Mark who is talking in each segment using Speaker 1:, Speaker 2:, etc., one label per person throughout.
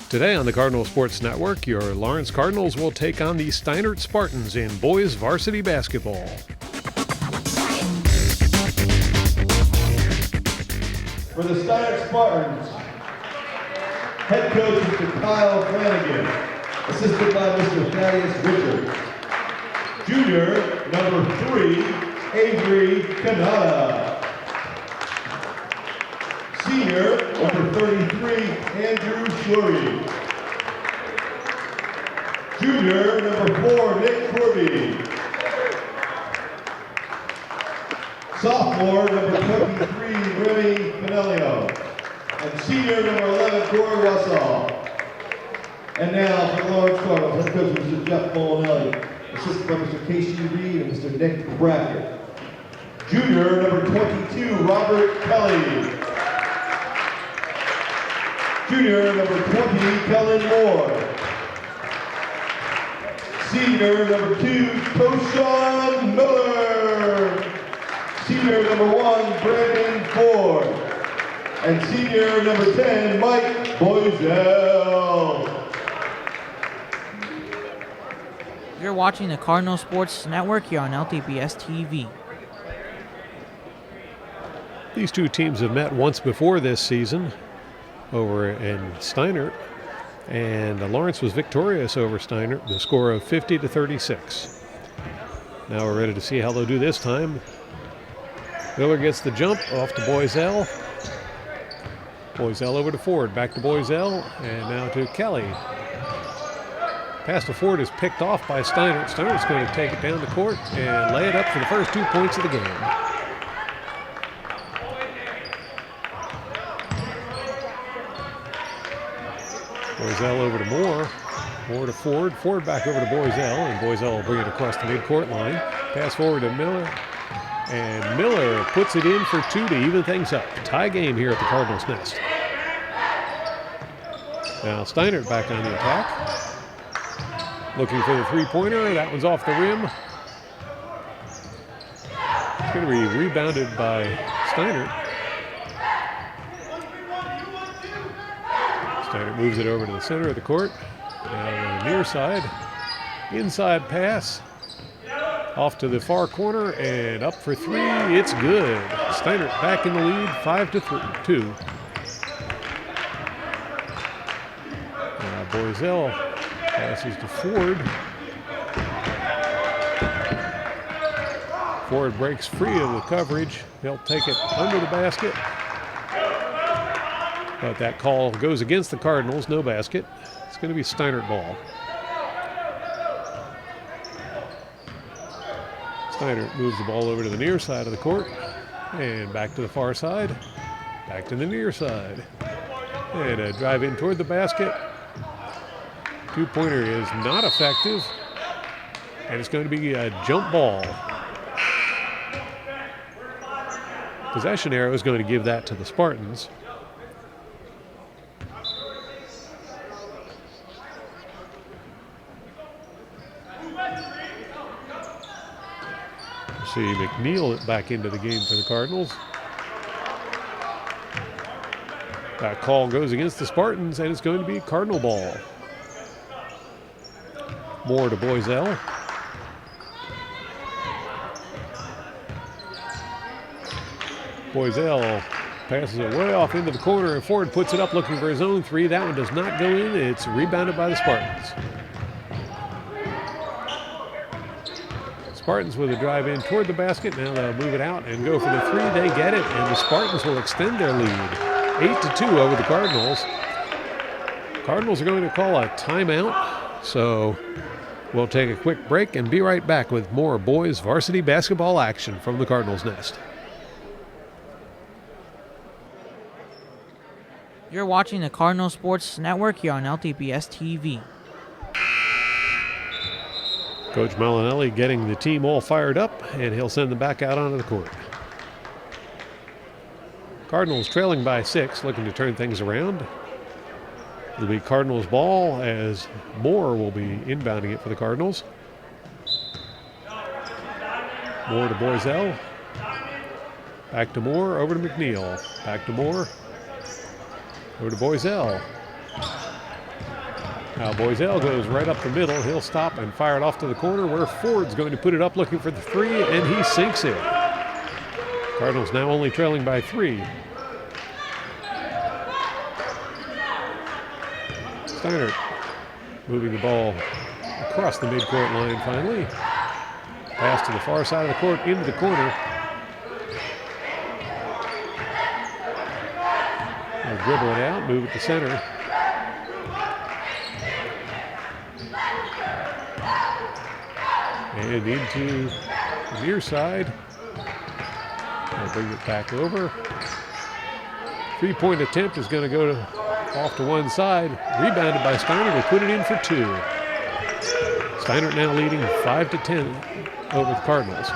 Speaker 1: Today on the Cardinal Sports Network, your Lawrence Cardinals will take on the Steinert Spartans in boys varsity basketball.
Speaker 2: For the Steinert Spartans, head coach Mr. Kyle Flanagan, assisted by Mr. Thaddeus Richards. Junior, number 3, Avery Canada. Senior, number 33, Andrew Shuri. Junior, number 4, Nick Corby. Sophomore, number 23, Remy Pinelio. And senior, number 11, Corey Russell. And now for the Lawrence Cardinals, head coach Mr. Jeff Molinelli, assisted by Mr. Casey Reed and Mr. Nick Brackett. Junior, number 22, Robert Kelly. Junior, number 20, Kellen Moore. Senior, number 2, Toshawn Miller. Senior, number 1, Brandon Ford. And senior, number 10, Mike Boisel.
Speaker 3: You're watching the Cardinal Sports Network here on LTBS TV.
Speaker 1: These two teams have met once before this season over in Steinert, and Lawrence was victorious over Steinert, the score of 50-36. Now we're ready to see how they'll do this time. Miller gets the jump off to Boisel. Boisel over to Ford, back to Boisel, and now to Kelly. Pass to Ford is picked off by Steinert. Steinert's going to take it down the court and lay it up for the first 2 points of the game. Boisel over to Moore. Moore to Ford. Ford back over to Boisel, and Boisel will bring it across the midcourt line. Pass forward to Miller, and Miller puts it in for 2 to even things up. Tie game here at the Cardinals' Nest. Now Steinert back on the attack. Looking for the three-pointer. That one's off the rim. It's going to be rebounded by Steinert. Steinert moves it over to the center of the court. Now the near side. Inside pass. Off to the far corner and up for 3. It's good. Steinert back in the lead, 5-2. Now Boisel passes to Ford. Ford breaks free of the coverage. He'll take it under the basket. But that call goes against the Cardinals, no basket. It's going to be Steinert ball. Steinert moves the ball over to the near side of the court and back to the far side, back to the near side. And a drive in toward the basket. Two-pointer is not effective, and it's going to be a jump ball. Possession arrow is going to give that to the Spartans. See McNeil back into the game for the Cardinals. That call goes against the Spartans, and it's going to be Cardinal ball. Moore to Boisel. Boisel passes it way off into the corner, and Ford puts it up looking for his own 3. That one does not go in. It's rebounded by the Spartans. Spartans with a drive in toward the basket. Now they'll move it out and go for the 3. They get it, and the Spartans will extend their lead. 8-2 over the Cardinals. Cardinals are going to call a timeout, so we'll take a quick break and be right back with more boys varsity basketball action from the Cardinals' Nest.
Speaker 3: You're watching the Cardinal Sports Network here on LTBS TV.
Speaker 1: Coach Molinelli getting the team all fired up, and he'll send them back out onto the court. Cardinals trailing by 6, looking to turn things around. It'll be Cardinals ball as Moore will be inbounding it for the Cardinals. Moore to Boiselle. Back to Moore, over to McNeil. Back to Moore. Over to Boiselle. Now Boiselle goes right up the middle. He'll stop and fire it off to the corner where Ford's going to put it up looking for the 3, and he sinks it. Cardinals now only trailing by 3. Steinert moving the ball across the midcourt line finally. Pass to the far side of the court into the corner. They'll dribble it out, move it to center. And into the near side. They'll bring it back over. 3-point attempt is going to go off to one side. Rebounded by Steinert. They put it in for 2. Steinert now leading 5-10 over the Cardinals.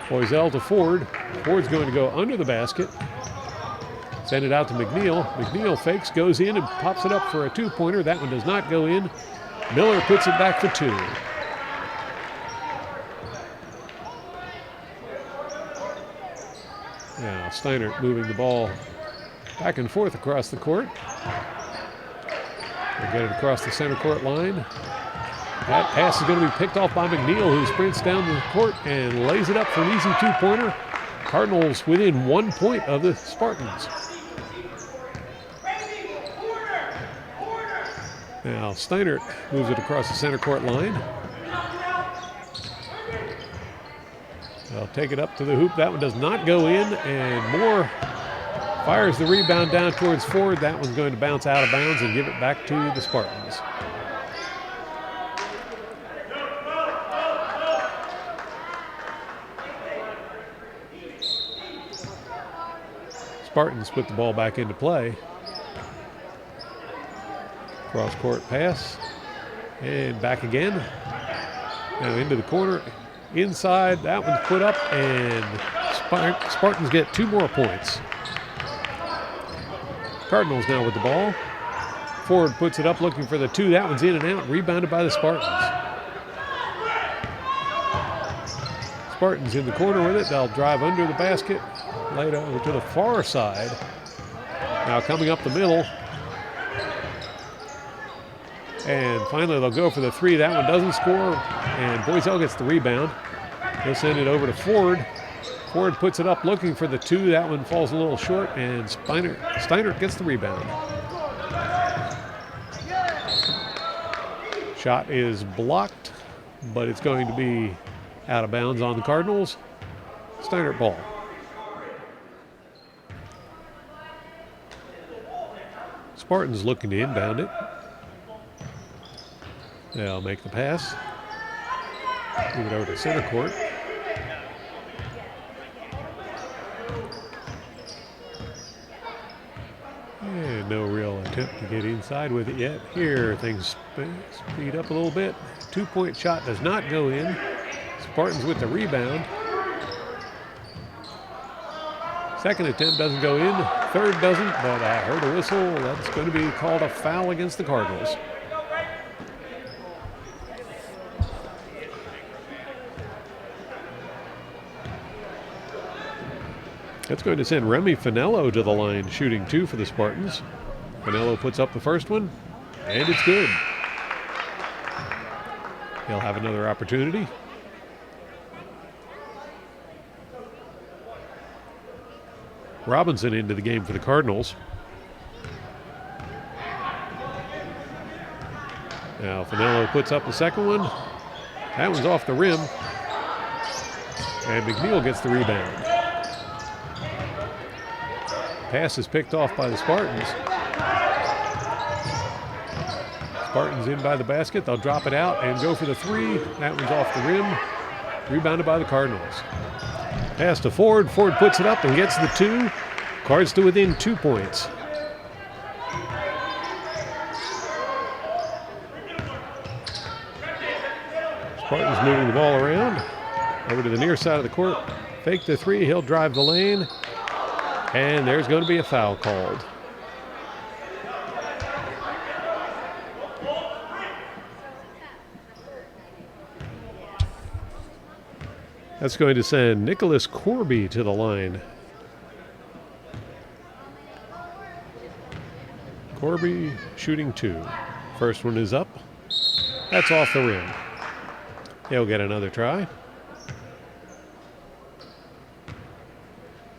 Speaker 1: Boiselle to Ford. Ford's going to go under the basket. Send it out to McNeil. McNeil fakes, goes in, and pops it up for a 2-pointer. That one does not go in. Miller puts it back for 2. Now Steinert moving the ball back and forth across the court. They get it across the center court line. That pass is going to be picked off by McNeil, who sprints down the court and lays it up for an easy 2-pointer. Cardinals within 1 point of the Spartans. Now Steinert moves it across the center court line. They'll take it up to the hoop. That one does not go in, and Moore fires the rebound down towards Ford. That one's going to bounce out of bounds and give it back to the Spartans. Spartans put the ball back into play. Cross-court pass, and back again. Now into the corner, inside. That one's put up, and Spartans get 2 more points. Cardinals now with the ball. Ford puts it up looking for the 2. That one's in and out, rebounded by the Spartans. Spartans in the corner with it. They'll drive under the basket, lay it over to the far side. Now coming up the middle. And finally they'll go for the 3. That one doesn't score, and Boiselle gets the rebound. They'll send it over to Ford. Ford puts it up looking for the 2. That one falls a little short, and Steinert gets the rebound. Shot is blocked, but it's going to be out of bounds on the Cardinals. Steinert ball. Spartans looking to inbound it. They'll make the pass. Move it over to center court. And no real attempt to get inside with it yet. Here things speed up a little bit. 2-point shot does not go in. Spartans with the rebound. Second attempt doesn't go in. Third doesn't, but I heard a whistle. That's going to be called a foul against the Cardinals. That's going to send Remy Finello to the line, shooting 2 for the Spartans. Finello puts up the first one, and it's good. He'll have another opportunity. Robinson into the game for the Cardinals. Now Finello puts up the second one. That one's off the rim. And McNeil gets the rebound. Pass is picked off by the Spartans. Spartans in by the basket. They'll drop it out and go for the 3. That one's off the rim. Rebounded by the Cardinals. Pass to Ford. Ford puts it up and gets the 2. Cards to within 2 points. Spartans moving the ball around. Over to the near side of the court. Fake the three. He'll drive the lane. And there's going to be a foul called. That's going to send Nicholas Corby to the line. Corby shooting 2. First one is up. That's off the rim. He'll get another try.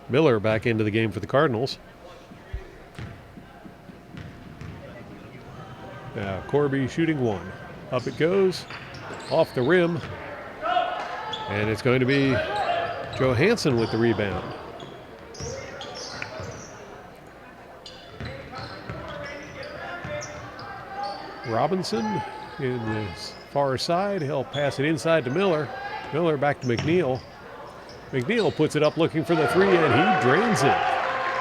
Speaker 1: Miller back into the game for the Cardinals. Now Corby shooting 1. Up it goes. Off the rim. And it's going to be Johansson with the rebound. Robinson in the far side. He'll pass it inside to Miller. Miller back to McNeil. McNeil puts it up looking for the 3 and he drains it.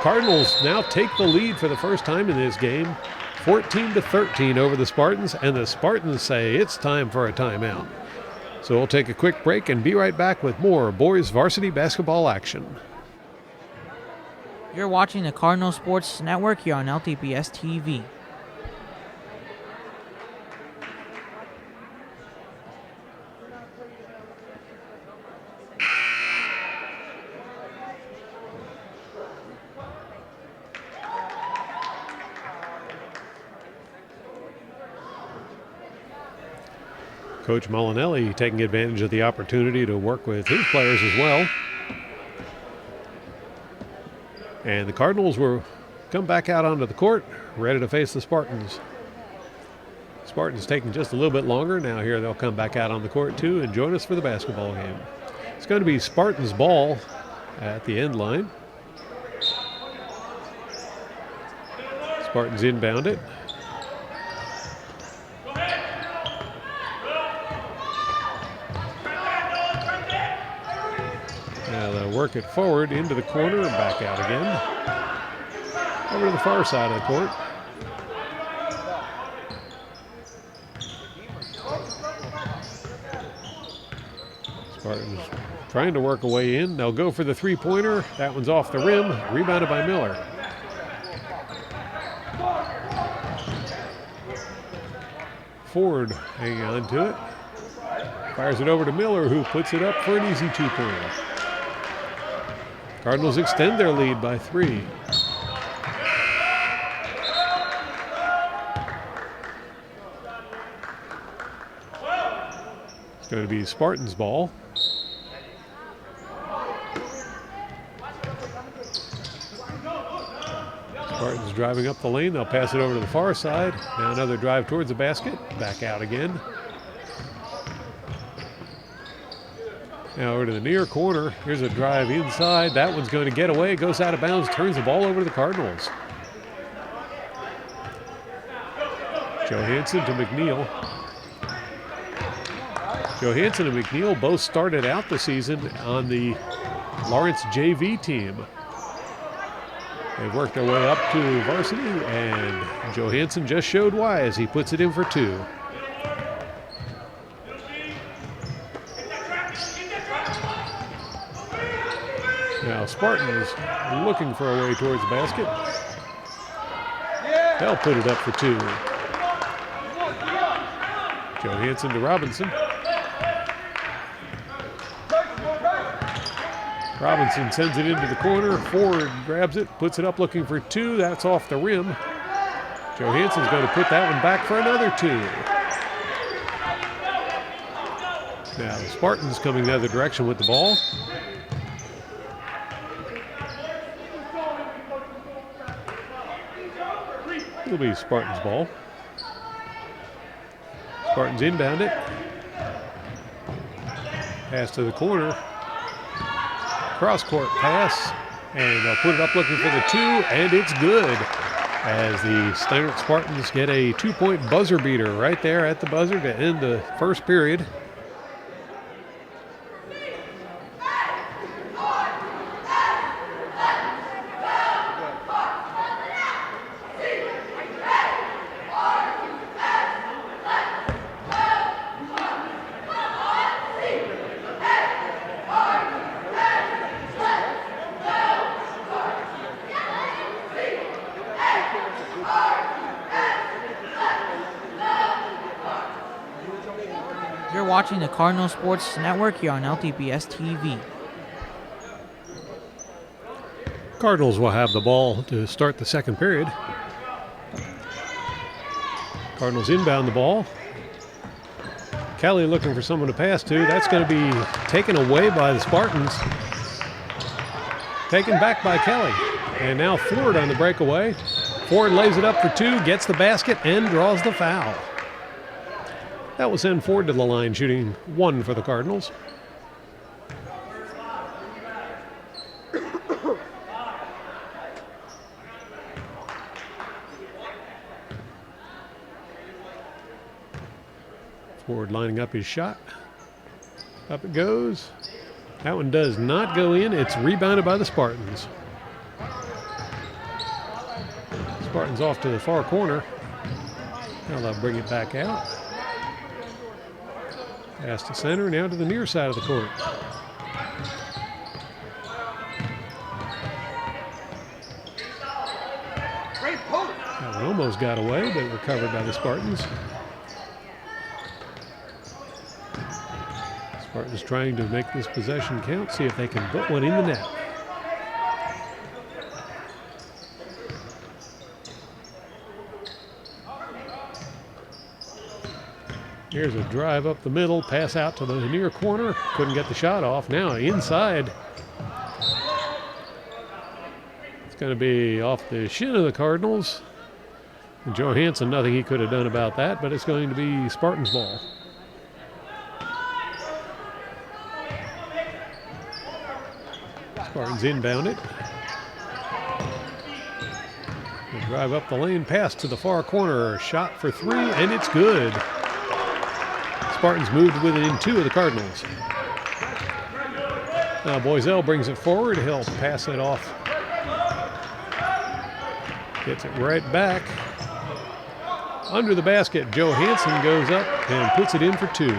Speaker 1: Cardinals now take the lead for the first time in this game. 14-13 over the Spartans, and the Spartans say it's time for a timeout. So we'll take a quick break and be right back with more boys varsity basketball action.
Speaker 3: You're watching the Cardinal Sports Network here on LTPS TV.
Speaker 1: Coach Molinelli taking advantage of the opportunity to work with his players as well. And the Cardinals will come back out onto the court, ready to face the Spartans. Spartans taking just a little bit longer. Now here they'll come back out on the court too and join us for the basketball game. It's going to be Spartans ball at the end line. Spartans inbound it. Now they'll work it forward into the corner and back out again. Over to the far side of the court. Spartans trying to work a way in. They'll go for the three-pointer. That one's off the rim. Rebounded by Miller. Ford hanging on to it. Fires it over to Miller, who puts it up for an easy two-pointer. Cardinals extend their lead by 3. It's going to be Spartans ball. Spartans driving up the lane. They'll pass it over to the far side. Now another drive towards the basket. Back out again. Now over to the near corner. Here's a drive inside. That one's going to get away. Goes out of bounds. Turns the ball over to the Cardinals. Johansson to McNeil. Johansson and McNeil both started out the season on the Lawrence JV team. They worked their way up to varsity, and Johansson just showed why as he puts it in for 2. Now Spartans looking for a way towards the basket. They'll put it up for 2. Johansson to Robinson. Robinson sends it into the corner. Ford grabs it, puts it up looking for 2. That's off the rim. Johansson's going to put that one back for another 2. Now the Spartans coming the other direction with the ball. It'll be Spartans ball. Spartans inbound it. Pass to the corner. Cross-court pass, and they'll put it up looking for the 2, and it's good. As the Steinert Spartans get a 2-point buzzer beater right there at the buzzer to end the first period.
Speaker 3: watching the Cardinal Sports Network here on LTBS TV.
Speaker 1: Cardinals will have the ball to start the second period. Cardinals inbound the ball. Kelly looking for someone to pass to. That's going to be taken away by the Spartans. Taken back by Kelly. And now Ford on the breakaway. Ford lays it up for two, gets the basket, and draws the foul. That will send Ford to the line, shooting one for the Cardinals. Ford lining up his shot. Up it goes. That one does not go in. It's rebounded by the Spartans. Spartans off to the far corner. Now they'll bring it back out. Pass to center, now to the near side of the court. That one almost got away, but recovered by the Spartans. Spartans trying to make this possession count, see if they can put one in the net. Here's a drive up the middle, pass out to the near corner. Couldn't get the shot off. Now inside. It's going to be off the shin of the Cardinals. And Johansson, nothing he could have done about that, but it's going to be Spartans' ball. Spartans inbound it. They drive up the lane, pass to the far corner. Shot for three, and it's good. Spartans moved within two of the Cardinals. Now Boiselle brings it forward. He'll pass it off. Gets it right back. Under the basket, Johansson goes up and puts it in for two.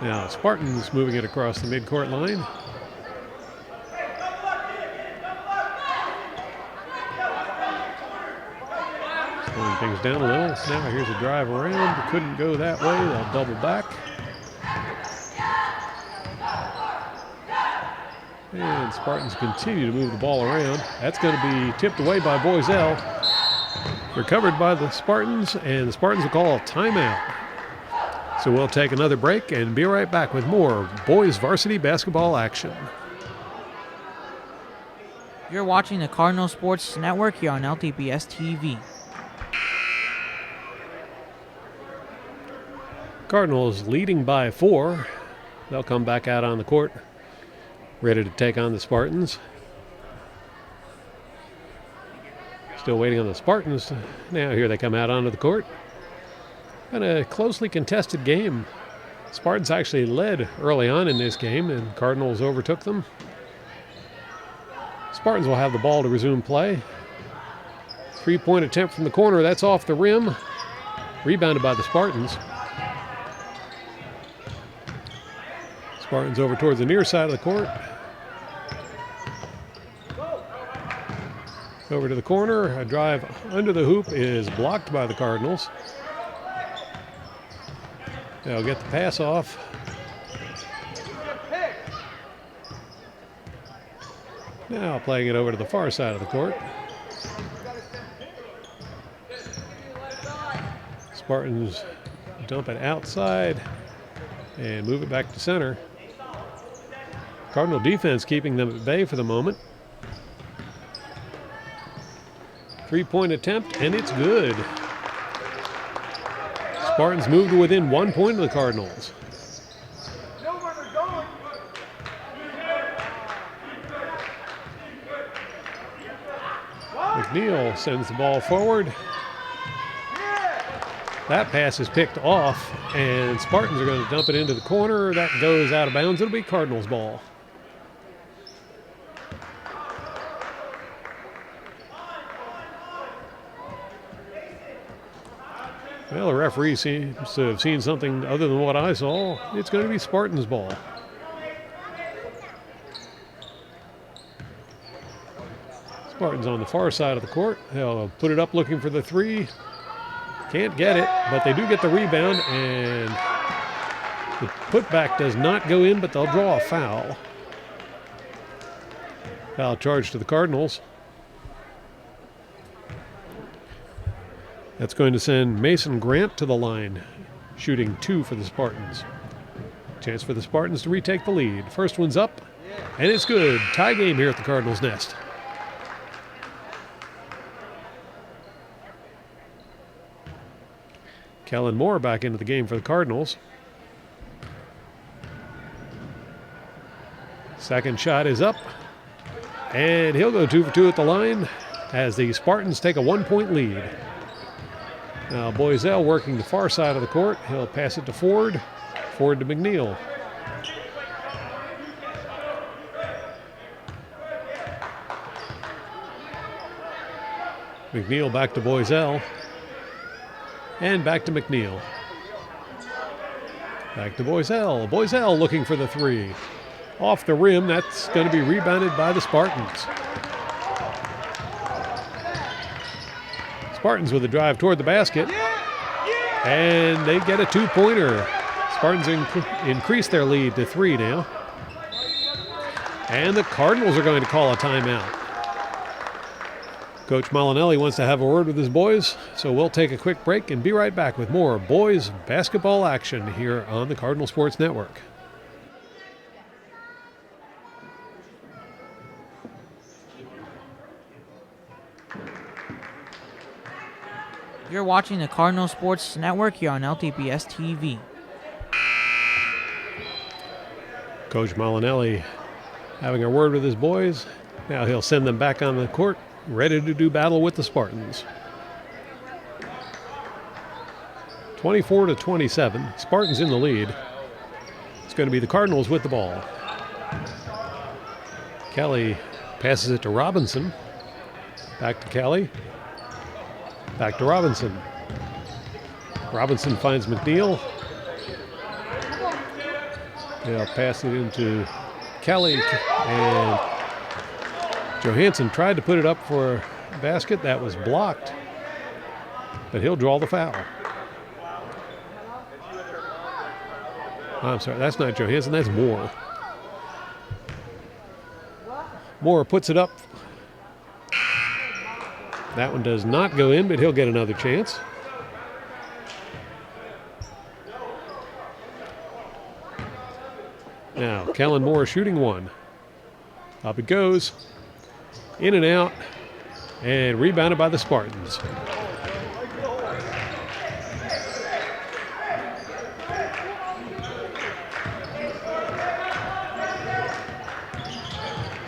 Speaker 1: Now Spartans moving it across the midcourt line. Slowing things down a little. Now here's a drive around. Couldn't go that way. They'll double back. And Spartans continue to move the ball around. That's going to be tipped away by Boiselle. Recovered by the Spartans, and the Spartans will call a timeout. So we'll take another break and be right back with more boys varsity basketball action.
Speaker 3: You're watching the Cardinal Sports Network here on LTBS TV.
Speaker 1: Cardinals leading by 4. They'll come back out on the court, ready to take on the Spartans. Still waiting on the Spartans. Now here they come out onto the court. Been a closely contested game. Spartans actually led early on in this game, and Cardinals overtook them. Spartans will have the ball to resume play. 3-point attempt from the corner. That's off the rim. Rebounded by the Spartans. Spartans over towards the near side of the court. Over to the corner. A drive under the hoop is blocked by the Cardinals. They'll get the pass off. Now playing it over to the far side of the court. Spartans dump it outside and move it back to center. Cardinal defense keeping them at bay for the moment. 3-point attempt, and it's good. Spartans moved to within 1 point of the Cardinals. McNeil sends the ball forward. That pass is picked off, and Spartans are going to dump it into the corner. That goes out of bounds. It'll be Cardinals' ball. Well, the referee seems to have seen something other than what I saw. It's going to be Spartans' ball. Spartans on the far side of the court. They'll put it up looking for the three. Can't get it, but they do get the rebound, and the putback does not go in, but they'll draw a foul. Foul charge to the Cardinals. That's going to send Mason Grant to the line, shooting 2 for the Spartans. Chance for the Spartans to retake the lead. First one's up, and it's good. Tie game here at the Cardinals' nest. Kellen Moore back into the game for the Cardinals. Second shot is up, and he'll go 2 for 2 at the line as the Spartans take a 1-point lead. Now Boiselle working the far side of the court. He'll pass it to Ford. Ford to McNeil. McNeil back to Boiselle. And back to McNeil. Back to Boiselle. Boiselle looking for the three. Off the rim. That's going to be rebounded by the Spartans. Spartans with a drive toward the basket. And they get a 2-pointer. Spartans increase their lead to 3 now. And the Cardinals are going to call a timeout. Coach Molinelli wants to have a word with his boys, so we'll take a quick break and be right back with more boys basketball action here on the Cardinal Sports Network.
Speaker 3: You're watching the Cardinal Sports Network here on LTPS TV.
Speaker 1: Coach Molinelli having a word with his boys. Now he'll send them back on the court, ready to do battle with the Spartans. 24-27, Spartans in the lead. It's going to be the Cardinals with the ball. Kelly passes it to Robinson. Back to Kelly. Back to Robinson. Robinson finds McNeil. They'll pass it into Kelly, and Johansson tried to put it up for a basket. That was blocked, but he'll draw the foul. I'm sorry, that's not Johansson, that's Moore. Moore puts it up. That one does not go in, but he'll get another chance. Now, Kellen Moore shooting one. Up it goes. In and out. And rebounded by the Spartans.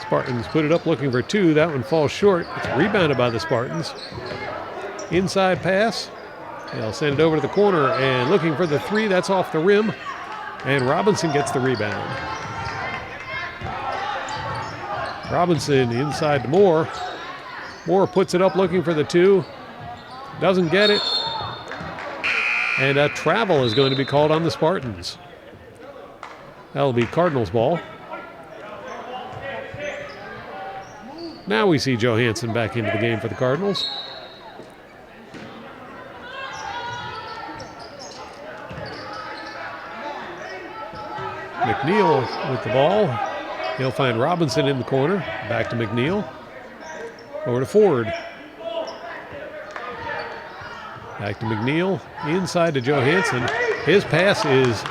Speaker 1: Spartans put it up looking for 2. That one falls short. It's rebounded by the Spartans. Inside pass. They'll send it over to the corner and looking for the 3. That's off the rim. And Robinson gets the rebound. Robinson inside to Moore. Moore puts it up looking for the 2. Doesn't get it. And a travel is going to be called on the Spartans. That'll be Cardinals ball. Now we see Johansson back into the game for the Cardinals. McNeil with the ball. He'll find Robinson in the corner. Back to McNeil. Over to Ford. Back to McNeil. Inside to Johansson. His pass is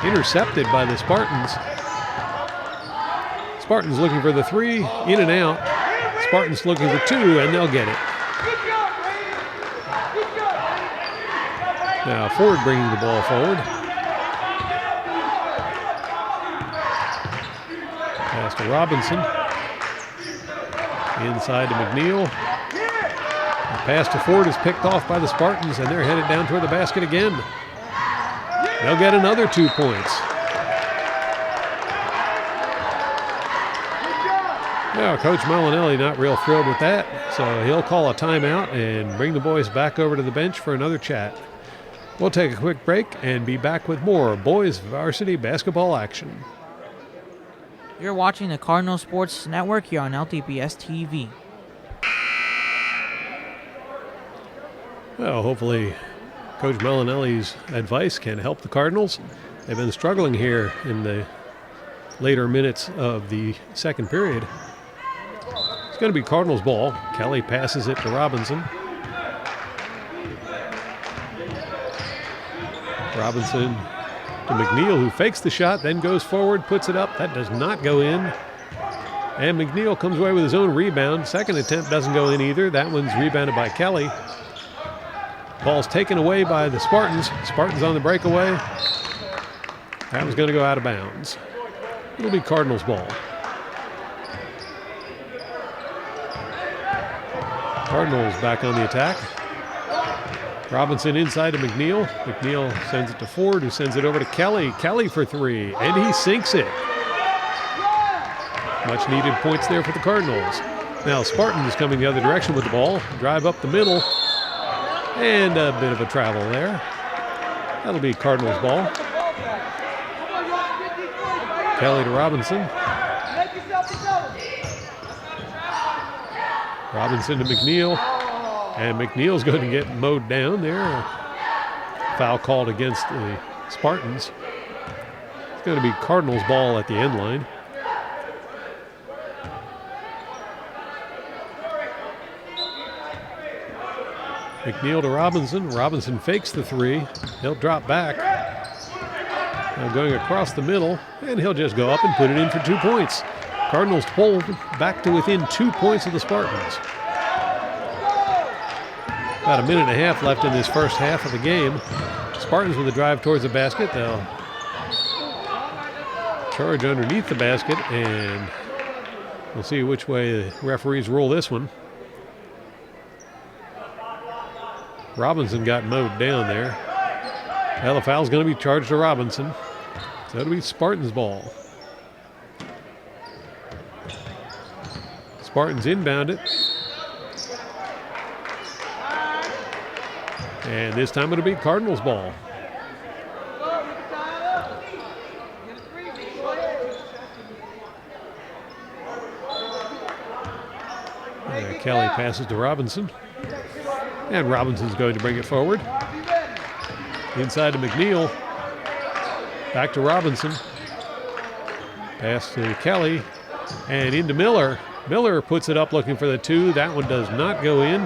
Speaker 1: intercepted by the Spartans. Spartans looking for the 3. In and out. Spartans looking for 2, and they'll get it. Now Ford bringing the ball forward. Pass to Robinson. Inside to McNeil. The pass to Ford is picked off by the Spartans, and they're headed down toward the basket again. They'll get another 2 points. Now, Coach Molinelli not real thrilled with that, so he'll call a timeout and bring the boys back over to the bench for another chat. We'll take a quick break and be back with more boys varsity basketball action.
Speaker 3: You're watching the Cardinal Sports Network here on LTPS TV.
Speaker 1: Well, hopefully Coach Malinelli's advice can help the Cardinals. They've been struggling here in the later minutes of the second period. It's going to be Cardinals ball. Kelly passes it to Robinson. Robinson to McNeil, who fakes the shot, then goes forward, puts it up. That does not go in. And McNeil comes away with his own rebound. Second attempt doesn't go in either. That one's rebounded by Kelly. Ball's taken away by the Spartans. Spartans on the breakaway. That was going to go out of bounds. It'll be Cardinals ball. Cardinals back on the attack. Robinson inside to McNeil. McNeil sends it to Ford, who sends it over to Kelly. Kelly for three, and he sinks it. Much needed points there for the Cardinals. Now Spartans coming the other direction with the ball. Drive up the middle. And a bit of a travel there. That'll be Cardinals ball. Kelly to Robinson. Robinson to McNeil. And McNeil's going to get mowed down there. Foul called against the Spartans. It's going to be Cardinals ball at the end line. McNeil to Robinson. Robinson fakes the three. He'll drop back. Now going across the middle, and he'll just go up and put it in for 2 points. Cardinals pulled back to within 2 points of the Spartans. About a minute and a half left in this first half of the game. Spartans with a drive towards the basket. They'll charge underneath the basket, and we'll see which way the referees rule this one. Robinson got mowed down there. Well, the foul's going to be charged to Robinson. So it'll be Spartans ball. Spartans inbound it. And this time it'll be Cardinals ball. Kelly passes to Robinson. And Robinson's going to bring it forward. Inside to McNeil. Back to Robinson. Pass to Kelly. And into Miller. Miller puts it up looking for the two. That one does not go in.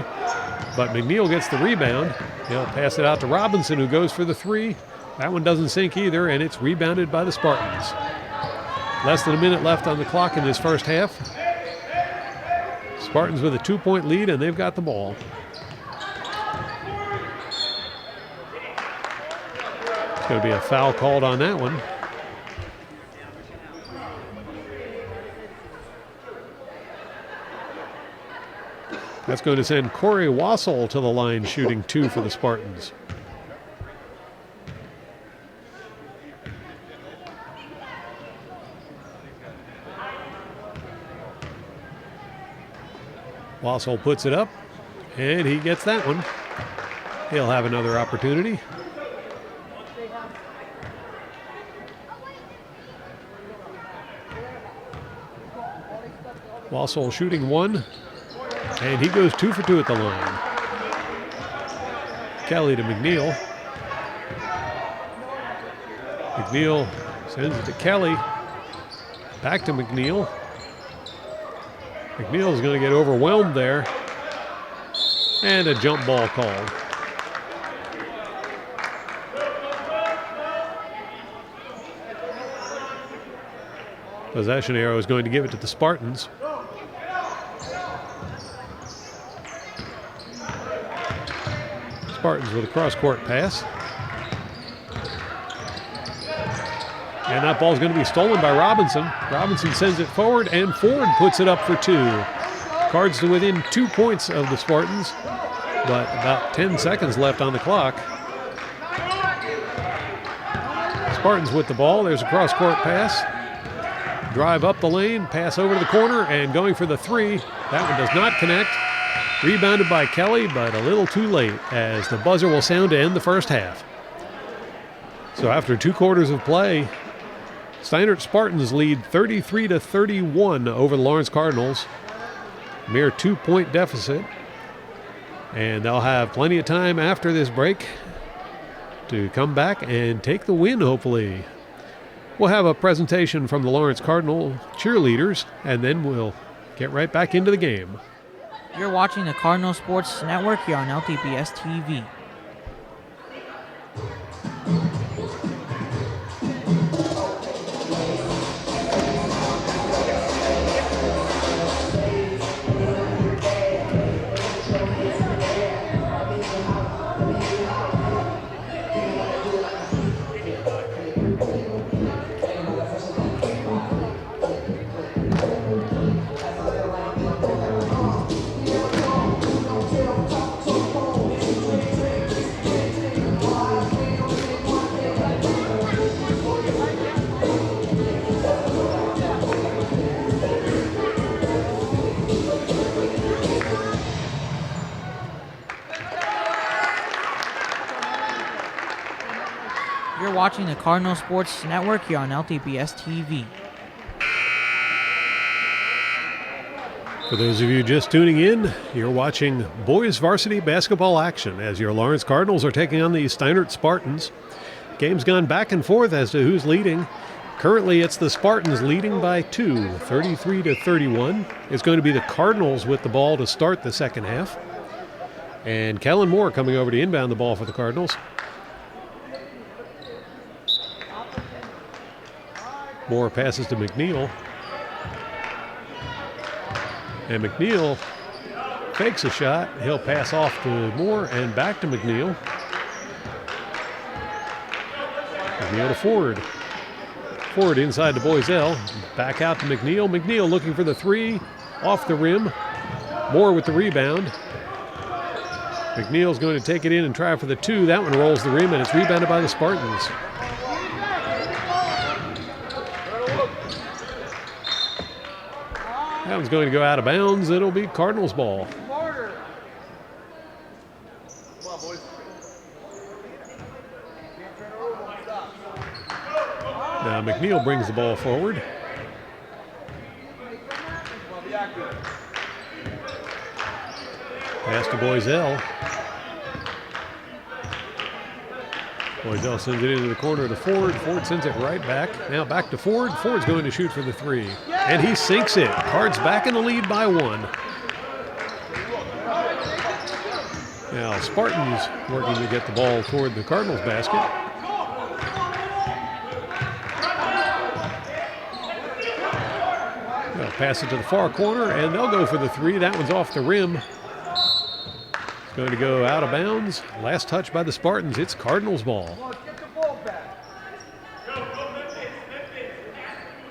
Speaker 1: But McNeil gets the rebound. He'll pass it out to Robinson, who goes for the three. That one doesn't sink either, and it's rebounded by the Spartans. Less than a minute left on the clock in this first half. Spartans with a 2-point lead, and they've got the ball. Going to be a foul called on that one. That's going to send Corey Wassel to the line, shooting 2 for the Spartans. Wassel puts it up, and he gets that one. He'll have another opportunity. Wassel shooting 1, and he goes 2 for 2 at the line. Kelly to McNeil. McNeil sends it to Kelly. Back to McNeil. McNeil's going to get overwhelmed there. And a jump ball called. Possession arrow is going to give it to the Spartans. Spartans with a cross-court pass. And that ball's going to be stolen by Robinson. Robinson sends it forward, and Ford puts it up for 2. Cards to within 2 points of the Spartans, but about 10 seconds left on the clock. Spartans with the ball. There's a cross-court pass. Drive up the lane, pass over to the corner, and going for the 3. That one does not connect. Rebounded by Kelly, but a little too late, as the buzzer will sound to end the first half. So after 2 quarters of play, Steinert Spartans lead 33-31 over the Lawrence Cardinals. Mere 2-point deficit. And they'll have plenty of time after this break to come back and take the win, hopefully. We'll have a presentation from the Lawrence Cardinal cheerleaders, and then we'll get right back into the game.
Speaker 3: You're watching the Cardinal Sports Network here on LTPS TV. You're watching the Cardinal Sports Network here on LTPS TV.
Speaker 1: For those of you just tuning in, you're watching boys varsity basketball action as your Lawrence Cardinals are taking on the Steinert Spartans. Game's gone back and forth as to who's leading. Currently, it's the Spartans leading by 2, 33-31. It's going to be the Cardinals with the ball to start the second half. And Kellen Moore coming over to inbound the ball for the Cardinals. Moore passes to McNeil. And McNeil fakes a shot. He'll pass off to Moore and back to McNeil. McNeil to Ford. Ford inside to Boiselle. Back out to McNeil. McNeil looking for the three. Off the rim. Moore with the rebound. McNeil's going to take it in and try for the two. That one rolls the rim and it's rebounded by the Spartans. That one's going to go out of bounds. It'll be Cardinals ball. Now McNeil brings the ball forward. Pass to Boiselle. Boiselle sends it into the corner to Ford. Ford sends it right back. Now back to Ford. Ford's going to shoot for the three. And he sinks it. Cards back in the lead by 1. Now Spartans working to get the ball toward the Cardinals basket. They'll pass it to the far corner and they'll go for the three. That one's off the rim. It's going to go out of bounds. Last touch by the Spartans. It's Cardinals ball.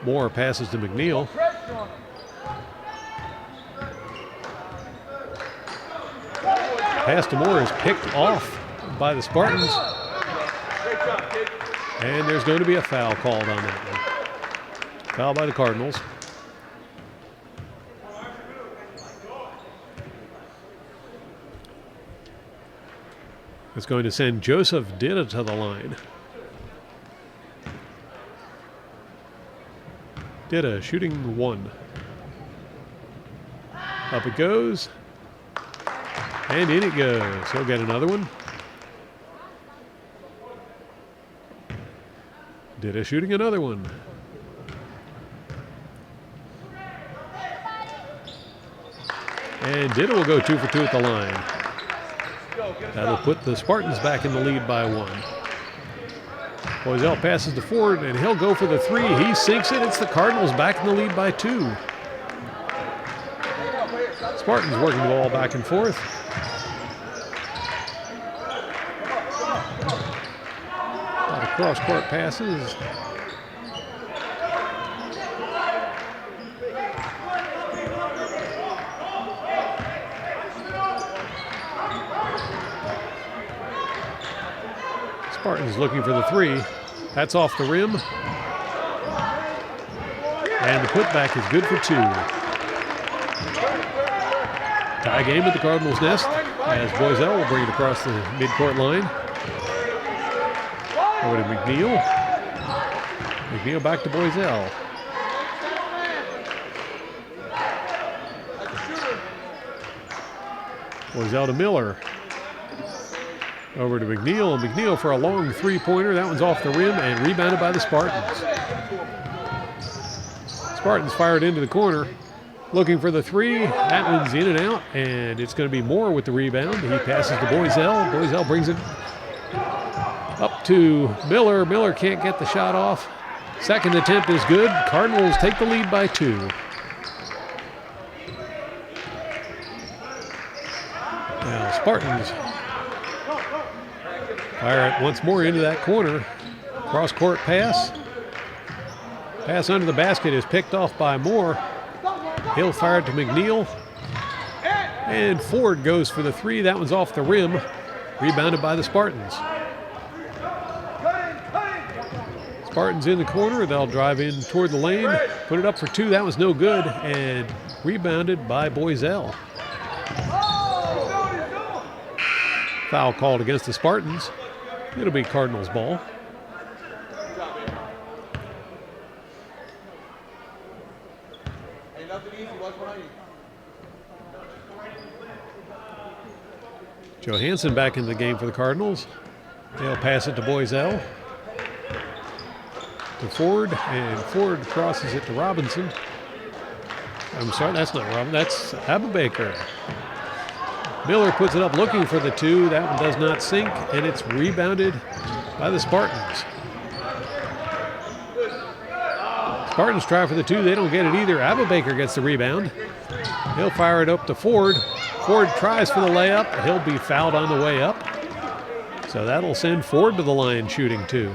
Speaker 1: Moore passes to McNeil. Pass to Moore is picked off by the Spartans. And there's going to be a foul called on that one. Foul by the Cardinals. It's going to send Joseph Ditta to the line. Ditta shooting 1. Up it goes. And in it goes. He'll get another one. Ditta shooting another one. And Ditta will go 2 for 2 at the line. That'll put the Spartans back in the lead by 1. Boiselle passes to Ford, and he'll go for the three. He sinks it. It's the Cardinals back in the lead by 2. Spartans working the ball back and forth. A lot of cross-court passes. Spartans looking for the three. That's off the rim. And the putback is good for 2. Tie game at the Cardinals' nest as Boiselle will bring it across the midcourt line. Over to McNeil. McNeil back to Boiselle. Boiselle to Miller. Over to McNeil. McNeil for a long three-pointer. That one's off the rim and rebounded by the Spartans. Spartans fired into the corner. Looking for the three. That one's in and out, and it's going to be Moore with the rebound. He passes to Boiselle. Boiselle brings it up to Miller. Miller can't get the shot off. Second attempt is good. Cardinals take the lead by 2. Now Spartans fire it once more into that corner. Cross-court pass. Pass under the basket is picked off by Moore. He'll fire it to McNeil. And Ford goes for the three. That one's off the rim. Rebounded by the Spartans. Spartans in the corner. They'll drive in toward the lane. Put it up for 2. That was no good. And rebounded by Boiselle. Foul called against the Spartans. It'll be Cardinals ball. Johansson back in the game for the Cardinals. They'll pass it to Boiselle. To Ford, and Ford crosses it to Robinson. I'm sorry, that's not Robinson, that's Abubaker. Miller puts it up looking for the 2. That one does not sink, and it's rebounded by the Spartans. Spartans try for the 2. They don't get it either. Abubaker gets the rebound. He'll fire it up to Ford. Ford tries for the layup. He'll be fouled on the way up. So that'll send Ford to the line shooting 2.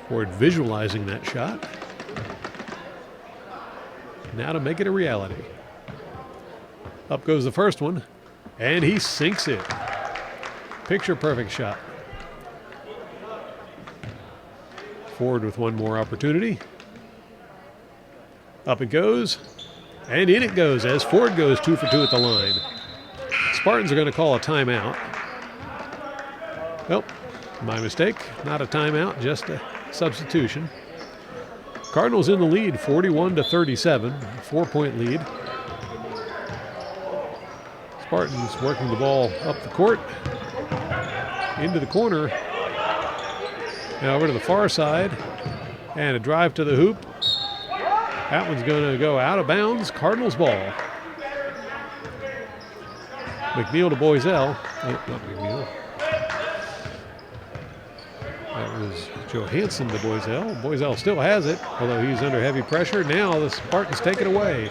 Speaker 1: Ford visualizing that shot. Now to make it a reality. Up goes the first one, and he sinks it. Picture perfect shot. Ford with one more opportunity. Up it goes, and in it goes as Ford goes 2 for 2 at the line. Spartans are going to call a timeout. Nope, my mistake. Not a timeout, just a substitution. Cardinals in the lead, 41-37, 4-point lead. Spartans working the ball up the court, into the corner. Now over to the far side, and a drive to the hoop. That one's going to go out of bounds. Cardinals ball. McNeil to Boiselle. Oh, not McNeil. That was Johansson to Boiselle. Boiselle still has it, although he's under heavy pressure. Now the Spartans take it away.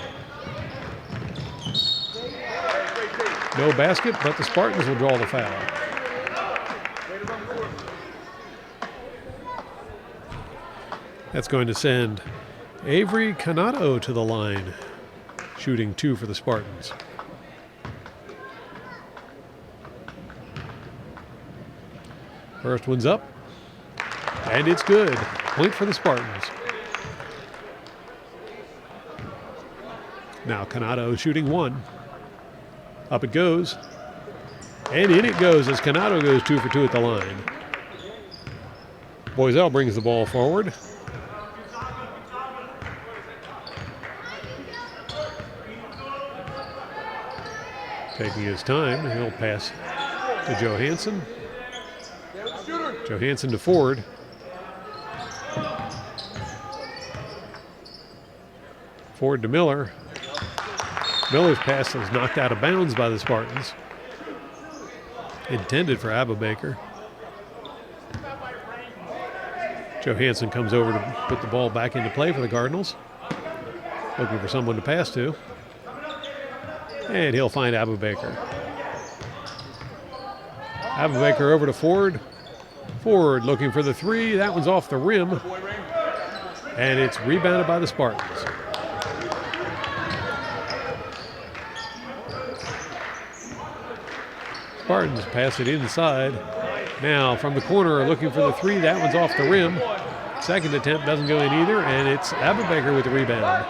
Speaker 1: No basket, but the Spartans will draw the foul. That's going to send Avery Canato to the line, shooting 2 for the Spartans. First one's up, and it's good. Point for the Spartans. Now Canato shooting 1. Up it goes, and in it goes as Canato goes 2 for 2 at the line. Boiselle brings the ball forward. Taking his time, he'll pass to Johansson. Johansson to Ford. Ford to Miller. Miller's pass is knocked out of bounds by the Spartans. Intended for Abubaker. Johansson comes over to put the ball back into play for the Cardinals. Looking for someone to pass to. And he'll find Abubaker. Abubaker over to Ford. Ford looking for the 3. That one's off the rim. And it's rebounded by the Spartans. Spartans pass it inside. Now from the corner looking for the 3. That one's off the rim. Second attempt doesn't go in either, and it's Abubaker with the rebound.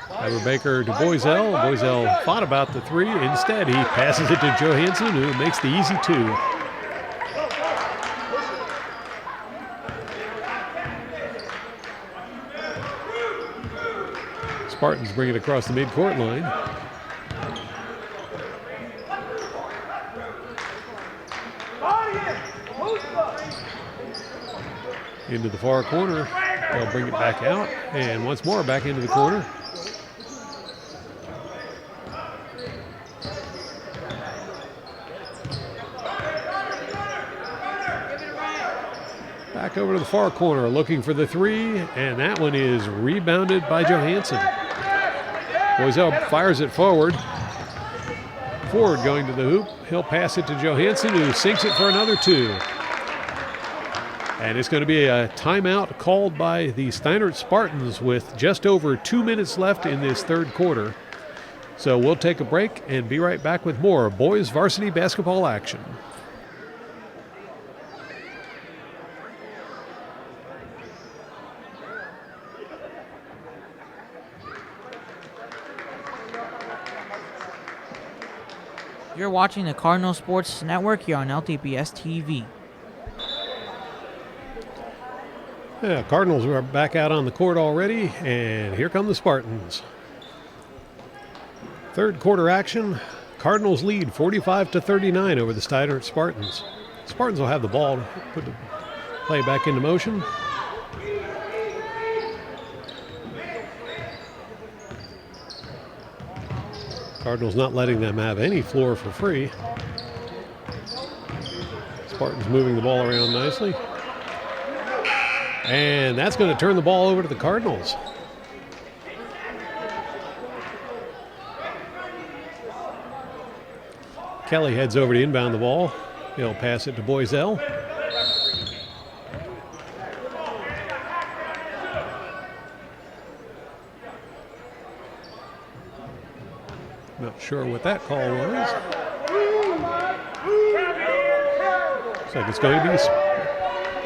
Speaker 1: Abubaker to Boiselle. Boiselle thought about the 3. Instead, he passes it to Johansson, who makes the easy 2. Spartans bring it across the midcourt line. Into the far corner. They'll bring it back out. And once more back into the corner. Back over to the far corner, looking for the three, and that one is rebounded by Johansson. Boiselle fires it forward. Ford going to the hoop. He'll pass it to Johansson, who sinks it for another two. And it's going to be a timeout called by the Steinert Spartans with just over 2 minutes left in this third quarter. So we'll take a break and be right back with more boys varsity basketball action.
Speaker 3: You're watching the Cardinal Sports Network here on LTPS TV.
Speaker 1: Yeah, Cardinals are back out on the court already, and here come the Spartans. Third quarter action. Cardinals lead 45-39 over the Steinert Spartans. Spartans will have the ball to put the play back into motion. Cardinals not letting them have any floor for free. Spartans moving the ball around nicely. And that's going to turn the ball over to the Cardinals. Kelly heads over to inbound the ball. He'll pass it to Boiselle. Not sure what that call was. Looks like it's going to be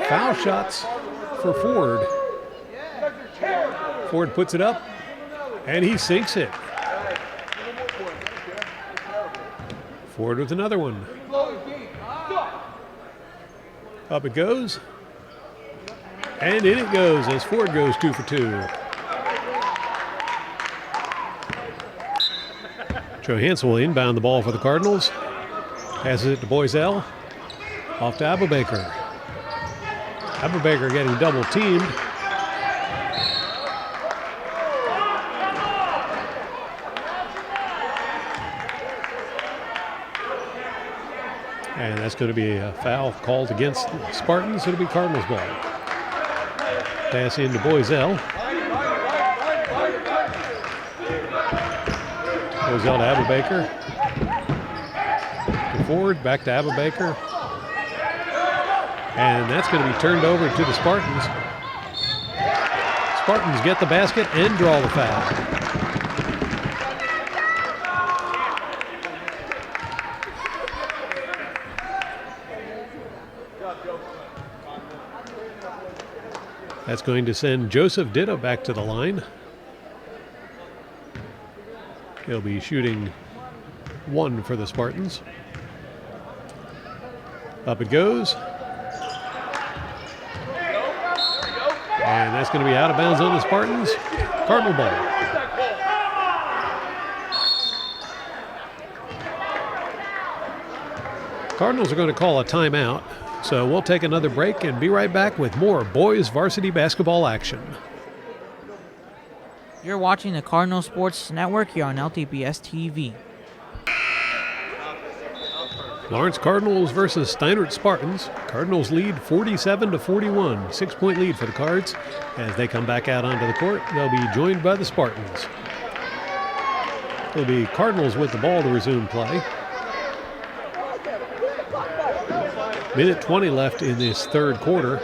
Speaker 1: foul shots for Ford. Ford puts it up, and he sinks it. Ford with another one. Up it goes. And in it goes as Ford goes 2 for 2. Johansson will inbound the ball for the Cardinals. Passes it to Boiselle. Off to Abubaker. Abubaker getting double teamed. And that's going to be a foul called against the Spartans. It'll be Cardinals ball. Pass into Boiselle. Boiselle to Abubaker. To Ford, back to Abubaker. And that's going to be turned over to the Spartans. Spartans get the basket and draw the foul. That's going to send Joseph Ditta back to the line. He'll be shooting 1 for the Spartans. Up it goes. And that's going to be out of bounds on the Spartans. Cardinal ball. Cardinals are going to call a timeout. So we'll take another break and be right back with more boys varsity basketball action.
Speaker 3: You're watching the Cardinal Sports Network here on LTPS TV.
Speaker 1: Lawrence Cardinals versus Steinert Spartans. Cardinals lead 47-41. 6-point lead for the Cards. As they come back out onto the court, they'll be joined by the Spartans. It'll be Cardinals with the ball to resume play. Minute 20 left in this third quarter.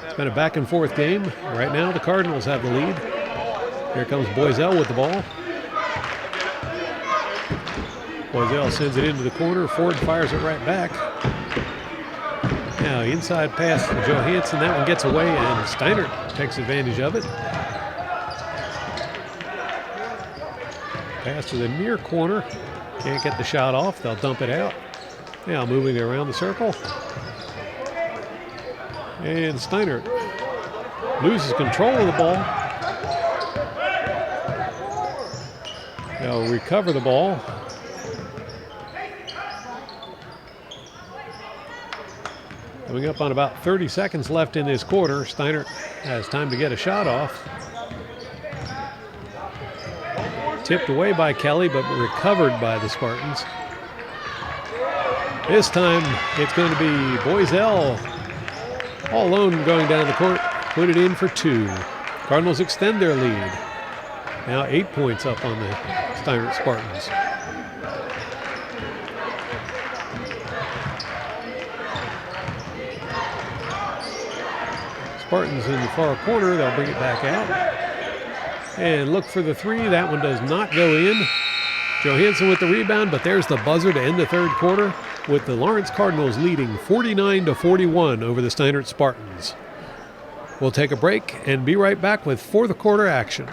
Speaker 1: It's been a back and forth game. Right now the Cardinals have the lead. Here comes Boiselle with the ball. Boiselle sends it into the corner. Ford fires it right back. Now inside pass to Johansson. That one gets away and Steinert takes advantage of it. Pass to the near corner. Can't get the shot off. They'll dump it out. Now moving around the circle. And Steinert loses control of the ball. They'll recover the ball. Coming up on about 30 seconds left in this quarter. Steinert has time to get a shot off. Tipped away by Kelly, but recovered by the Spartans. This time it's going to be Boiselle all alone going down the court. Put it in for 2. Cardinals extend their lead. Now 8 points up on the Steinert Spartans. Spartans in the far corner. They'll bring it back out. And look for the 3. That one does not go in. Johansson with the rebound, but there's the buzzer to end the third quarter with the Lawrence Cardinals leading 49-41 over the Steinert Spartans. We'll take a break and be right back with fourth quarter action.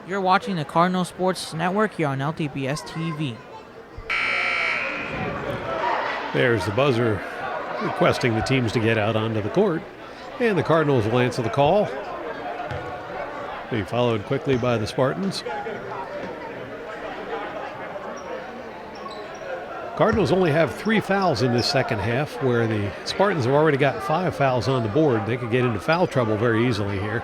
Speaker 3: You're watching the Cardinal Sports Network here on LTPS TV.
Speaker 1: There's the buzzer requesting the teams to get out onto the court, and the Cardinals will answer the call. Be followed quickly by the Spartans. Cardinals only have 3 fouls in this second half, where the Spartans have already got 5 fouls on the board. They could get into foul trouble very easily here.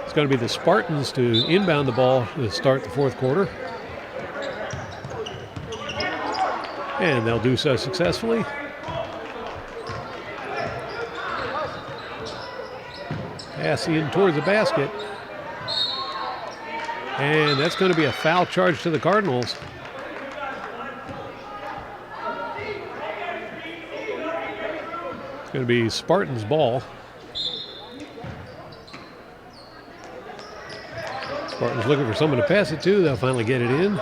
Speaker 1: It's going to be the Spartans to inbound the ball to start the fourth quarter. And they'll do so successfully. Pass in towards the basket. And that's going to be a foul charge to the Cardinals. It's going to be Spartans' ball. Spartans looking for someone to pass it to. They'll finally get it in.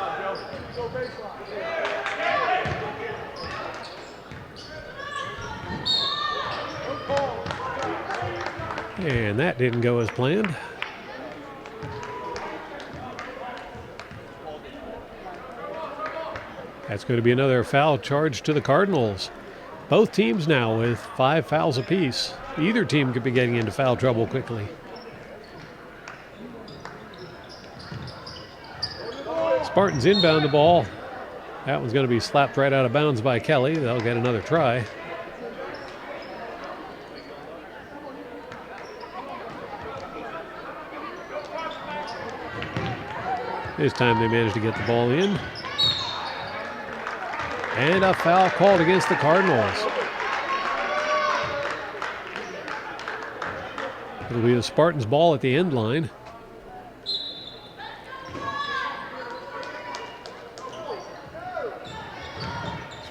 Speaker 1: And that didn't go as planned. That's going to be another foul charge to the Cardinals. Both teams now with 5 fouls apiece. Either team could be getting into foul trouble quickly. Spartans inbound the ball. That one's going to be slapped right out of bounds by Kelly. They'll get another try. This time they managed to get the ball in. And a foul called against the Cardinals. It'll be the Spartans' ball at the end line.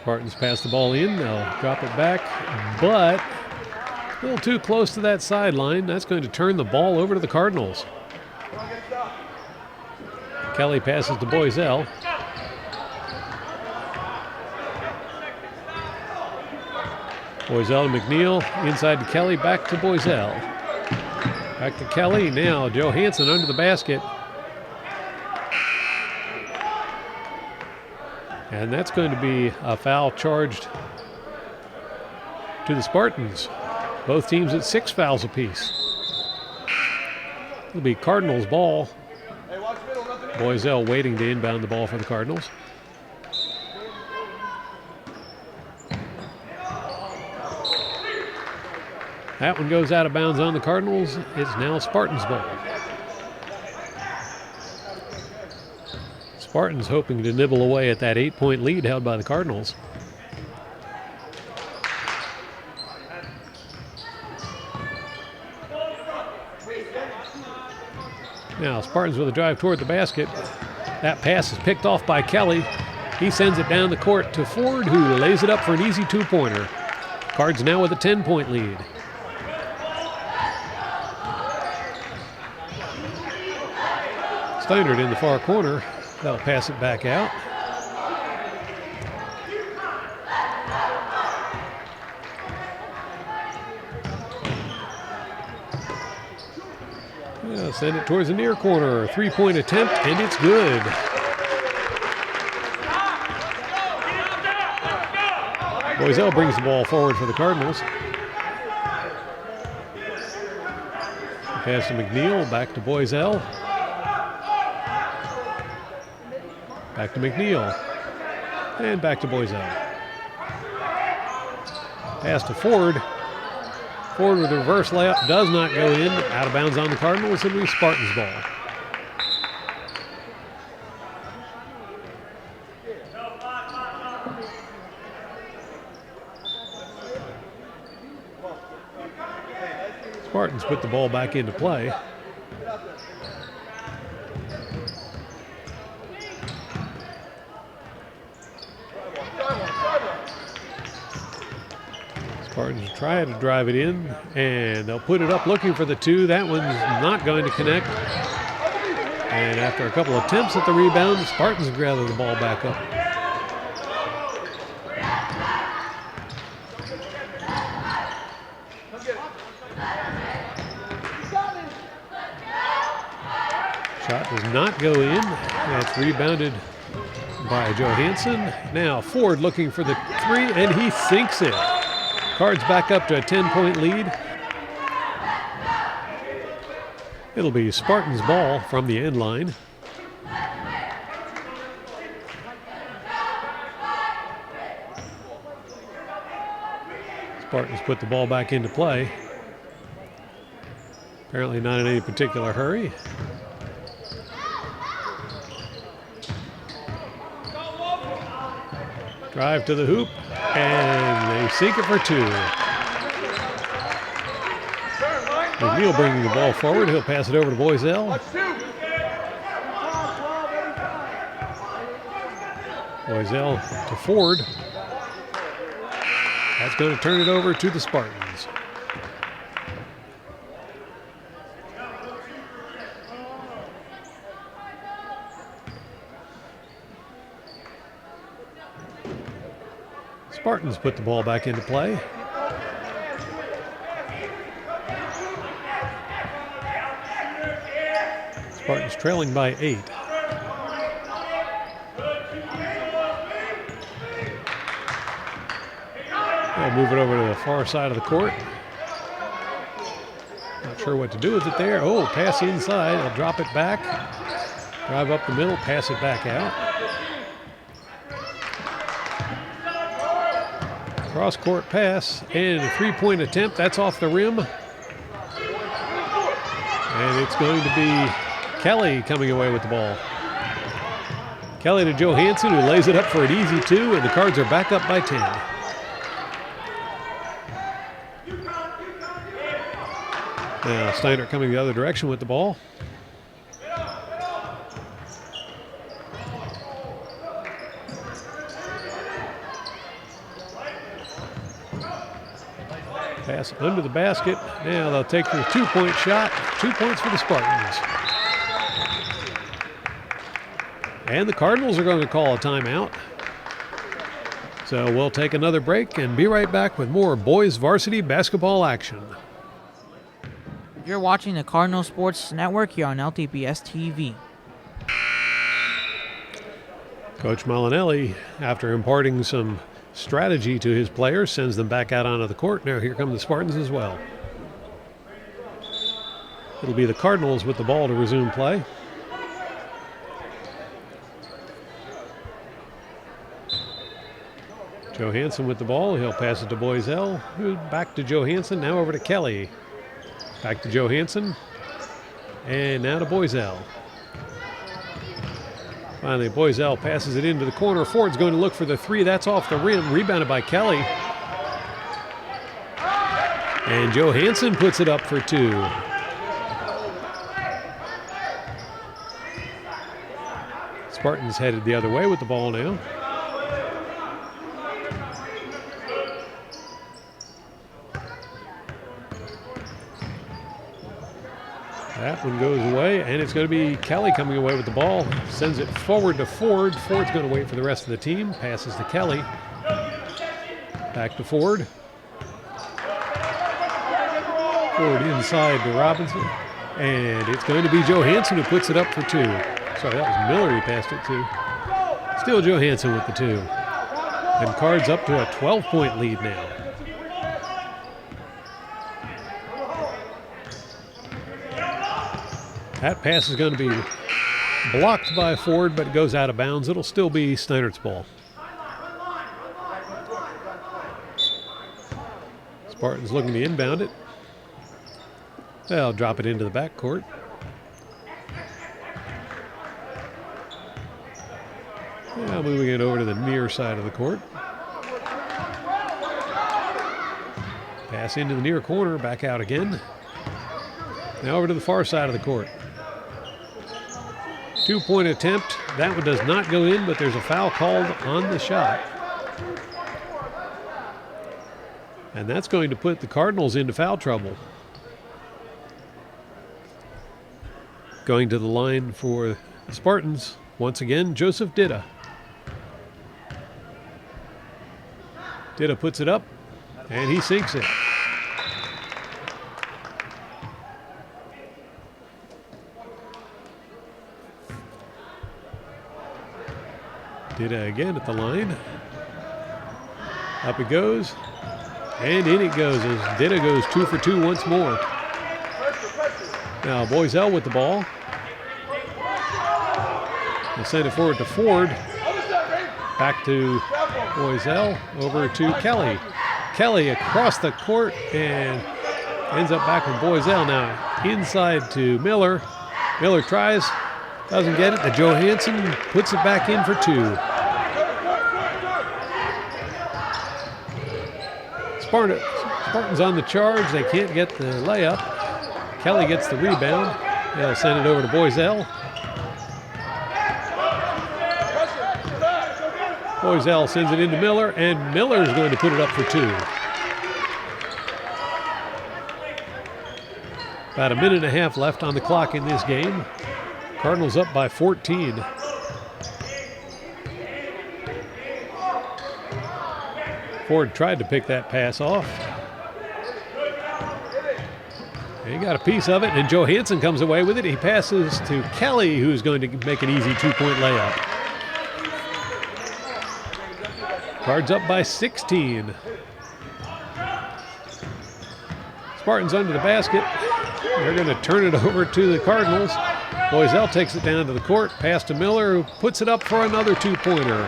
Speaker 1: Spartans pass the ball in. They'll drop it back, but a little too close to that sideline. That's going to turn the ball over to the Cardinals. Kelly passes to Boiselle. Boiselle to McNeil, inside to Kelly, back to Boiselle. Back to Kelly, now Johansson under the basket. And that's going to be a foul charged to the Spartans. Both teams at 6 fouls apiece. It'll be Cardinals' ball. Boiselle waiting to inbound the ball for the Cardinals. That one goes out of bounds on the Cardinals. It's now Spartans' ball. Spartans hoping to nibble away at that 8-point lead held by the Cardinals. Now Spartans with a drive toward the basket. That pass is picked off by Kelly. He sends it down the court to Ford, who lays it up for an easy 2-pointer. Cards now with a 10-point lead. Steinert in the far corner. They'll pass it back out. Send it towards the near corner. 3-point attempt, and it's good. Boiselle brings the ball forward for the Cardinals. Pass to McNeil, back to Boiselle. Back to McNeil. And back to Boiselle. Pass to Ford. Ford with a reverse layup does not go in. Out of bounds on the Cardinals. It'll be Spartans ball. Spartans put the ball back into play. Spartans try to drive it in, and they'll put it up looking for the two. That one's not going to connect. And after a couple of attempts at the rebound, the Spartans gather the ball back up. Shot does not go in. That's rebounded by Johansson. Now Ford looking for the three, and he sinks it. Cards back up to a 10-point lead. It'll be Spartans ball from the end line. Spartans put the ball back into play. Apparently not in any particular hurry. Drive to the hoop, and they sink it for two. McNeil bringing the ball forward. He'll pass it over to Boiselle. Boiselle to Ford. That's going to turn it over to the Spartans. Spartans put the ball back into play. Spartans trailing by 8. They'll move it over to the far side of the court. Not sure what to do with it there. Oh, pass inside. They'll drop it back. Drive up the middle, pass it back out. Cross-court pass and a three-point attempt. That's off the rim. And it's going to be Kelly coming away with the ball. Kelly to Johansson, who lays it up for an easy two, and the Cards are back up by 10. Now Steinert coming the other direction with the ball. Pass under the basket. Now they'll take the two-point shot. 2 points for the Spartans. And the Cardinals are going to call a timeout. So we'll take another break and be right back with more boys varsity basketball action.
Speaker 3: You're watching the Cardinal Sports Network here on LTPS TV.
Speaker 1: Coach Malinelli, after imparting some strategy to his players, sends them back out onto the court. Now here come the Spartans as well. It'll be the Cardinals with the ball to resume play. Johansson with the ball. He'll pass it to Boiselle. Back to Johansson. Now over to Kelly. Back to Johansson. And now to Boiselle. Finally, Boiselle passes it into the corner. Ford's going to look for the three. That's off the rim. Rebounded by Kelly. And Johansson puts it up for two. Spartans headed the other way with the ball now. That one goes away, and it's going to be Kelly coming away with the ball. Sends it forward to Ford. Ford's going to wait for the rest of the team. Passes to Kelly. Back to Ford. Ford inside to Robinson. And it's going to be Johansson who puts it up for two. Sorry, that was Miller he passed it to. Still Johansson with the two. And Cards up to a 12-point lead now. That pass is going to be blocked by Ford, but it goes out of bounds. It'll still be Steinert's ball. Spartans looking to inbound it. They'll drop it into the backcourt. Now moving it over to the near side of the court. Pass into the near corner, back out again. Now over to the far side of the court. 2-point attempt. That one does not go in, but there's a foul called on the shot. And that's going to put the Cardinals into foul trouble. Going to the line for the Spartans, once again, Joseph Ditta. Ditta puts it up, and he sinks it. Ditta again at the line. Up it goes, and in it goes as Ditta goes 2 for 2 once more. Now Boiselle with the ball. They'll send it forward to Ford. Back to Boiselle, over to Kelly. Kelly across the court and ends up back with Boiselle. Now inside to Miller. Miller tries, doesn't get it. The Johansson puts it back in for 2. Spartans on the charge. They can't get the layup. Kelly gets the rebound. They'll send it over to Boiselle. Boiselle sends it into Miller, and Miller is going to put it up for 2. About a minute and a half left on the clock in this game. Cardinals up by 14. Ford tried to pick that pass off. He got a piece of it, and Johansson comes away with it. He passes to Kelly, who's going to make an easy 2-point layup. Cards up by 16. Spartans under the basket. They're going to turn it over to the Cardinals. Boiselle takes it down to the court. Pass to Miller, who puts it up for another 2-pointer.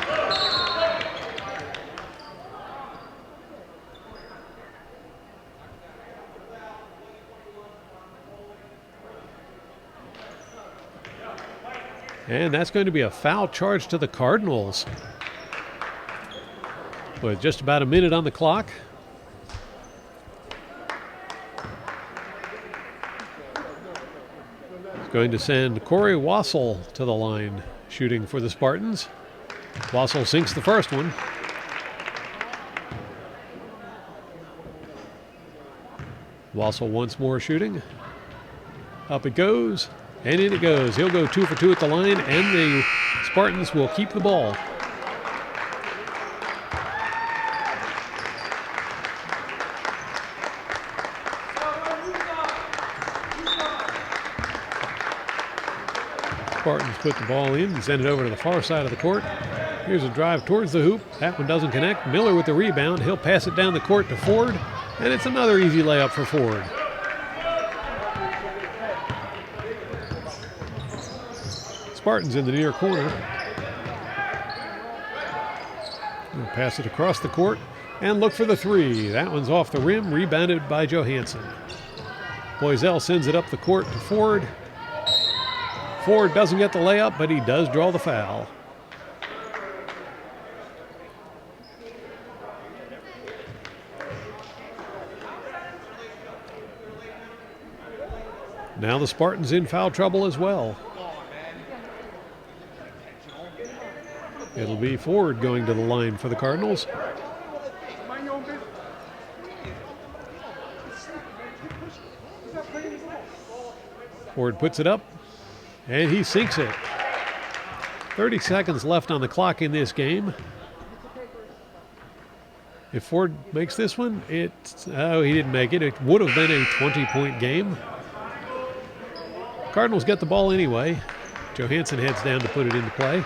Speaker 1: And that's going to be a foul charge to the Cardinals. With just about a minute on the clock. It's going to send Corey Wassel to the line, shooting for the Spartans. Wassel sinks the first one. Wassel once more shooting. Up it goes, and in it goes. He'll go 2 for 2 at the line, and the Spartans will keep the ball. Spartans put the ball in and send it over to the far side of the court. Here's a drive towards the hoop. That one doesn't connect. Miller with the rebound. He'll pass it down the court to Ford, and it's another easy layup for Ford. Spartans in the near corner. He'll pass it across the court and look for the 3. That one's off the rim, rebounded by Johansson. Boiselle sends it up the court to Ford. Ford doesn't get the layup, but he does draw the foul. Now the Spartans in foul trouble as well. It'll be Ford going to the line for the Cardinals. Ford puts it up, and he sinks it. 30 seconds left on the clock in this game. If Ford makes this one, he didn't make it. It would have been a 20-point game. Cardinals get the ball anyway. Johansson heads down to put it into play.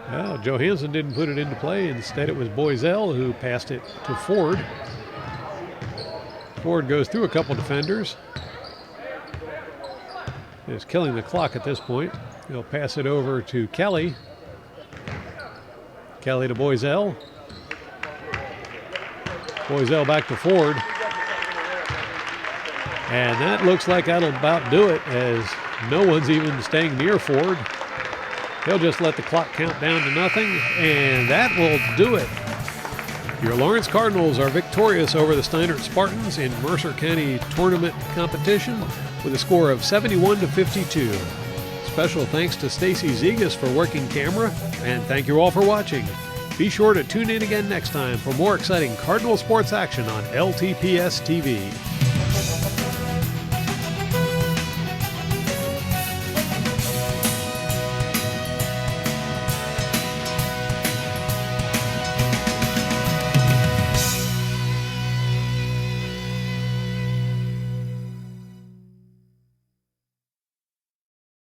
Speaker 1: Well, Johansson didn't put it into play. Instead, it was Boiselle who passed it to Ford. Ford goes through a couple defenders. Is killing the clock at this point. He'll pass it over to Kelly. Kelly to Boiselle. Boiselle back to Ford. And that looks like that'll about do it, as no one's even staying near Ford. He'll just let the clock count down to nothing, and that will do it. Your Lawrence Cardinals are victorious over the Steinert Spartans in Mercer County tournament competition with a score of 71-52. Special thanks to Stacy Zegas for working camera, and thank you all for watching. Be sure to tune in again next time for more exciting Cardinal sports action on LTPS TV.